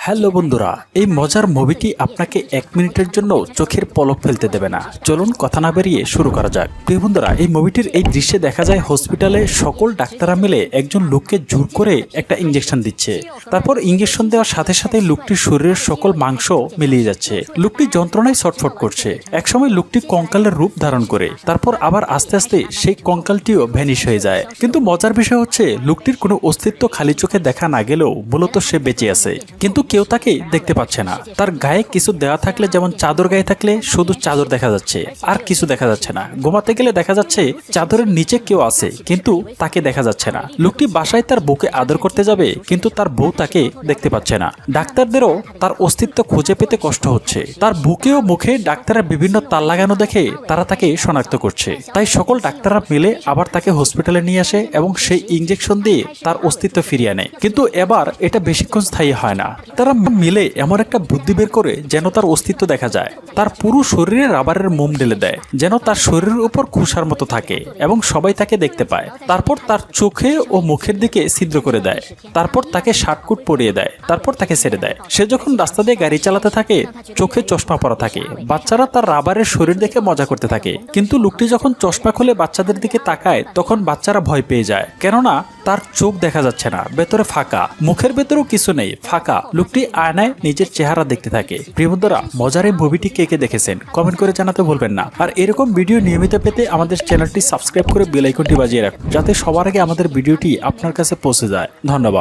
Hello বন্ধুরা, এই মজার মুভিটি আপনাকে 1 মিনিটের জন্য চোখের পলক ফেলতে দেবে না। চলুন কথা না বেরিয়ে শুরু করা যাক। প্রিয় বন্ধুরা, এই মুভিটির এই দৃশ্যে দেখা যায় হসপিটালে সকল ডাক্তাররা মিলে একজন লোককে জোর করে একটা ইঞ্জেকশন দিচ্ছে। তারপর ইঞ্জেকশন দেওয়ার সাথে সাথে লোকটির শরীরের সকল মাংস মিলিয়ে যাচ্ছে। লোকটি যন্ত্রণায় ছটফট করছে। একসময় লোকটি কঙ্কালের রূপ ধারণ করে, তারপর আবার আস্তে আস্তে সেই কঙ্কালটিও ভ্যানিশ হয়ে যায়। কিন্তু মজার বিষয় হচ্ছে লোকটির কোনো অস্তিত্ব খালি চোখে দেখা না গেলেও মূলত সে বেঁচে আছে, কিন্তু কেউ তাকে দেখতে পাচ্ছে না। তার গায়ে কিছু দেওয়া থাকলে, যেমন চাদর গায়ে থাকলে শুধু চাদর দেখা যাচ্ছে, আর কিছু দেখা যাচ্ছে না। ঘুমাতে গেলে দেখা যাচ্ছে চাদরের নিচে কেউ আছে, কিন্তু তাকে দেখা যাচ্ছে না। লোকটি বাসায় তার বউকে আদর করতে যাবে, কিন্তু তার বউ তাকে দেখতে পাচ্ছে না। ডাক্তারদেরও তার অস্তিত্ব খুঁজে পেতে কষ্ট হচ্ছে। তার বুকে ও মুখে ডাক্তারের বিভিন্ন তার লাগানো দেখে তারা তাকে শনাক্ত করছে। তাই সকল ডাক্তাররা মিলে আবার তাকে হসপিটালে নিয়ে আসে এবং সেই ইঞ্জেকশন দিয়ে তার অস্তিত্ব ফিরিয়ে আনে। কিন্তু এবার এটা বেশিক্ষণ স্থায়ী হয় না। তারা মিলে এমন একটা বুদ্ধি বের করে যেন তার অস্তিত্ব দেখা যায়। তার পুরো শরীরে রাবারের মোম ঢেলে দেয়, যেন তার শরীরের উপর কুশার মতো থাকে এবং সবাই তাকে দেখতে পায়। তারপর তার চোখে ও মুখের দিকে ছিদ্র করে দেয়। তারপর তাকে শার্টকুট পরিয়ে দেয়। তারপর তাকে ছেড়ে দেয়। সে যখন রাস্তা দিয়ে গাড়ি চালাতে থাকে, চোখে চশমা পরা থাকে। বাচ্চারা তার রাবারের শরীর দেখে মজা করতে থাকে। কিন্তু লোকটি যখন চশমা খুলে বাচ্চাদের দিকে তাকায়, তখন বাচ্চারা ভয় পেয়ে যায়, কেননা তার চোখ দেখা যাচ্ছে না, ভেতরে ফাঁকা, মুখের ভেতরেও কিছু নেই, ফাঁকা। লোকটি আয়নায় নিজের চেহারা দেখতে থাকে। প্রিয় বন্ধুরা, মজার এই মুভিটি কে কে দেখেছেন কমেন্ট করে জানাতে ভুলবেন না। আর এরকম ভিডিও নিয়মিত পেতে আমাদের চ্যানেলটি সাবস্ক্রাইব করে বেল আইকনটি বাজিয়ে রাখুন, যাতে সবার আগে আমাদের ভিডিওটি আপনার কাছে পৌঁছে যায়। ধন্যবাদ।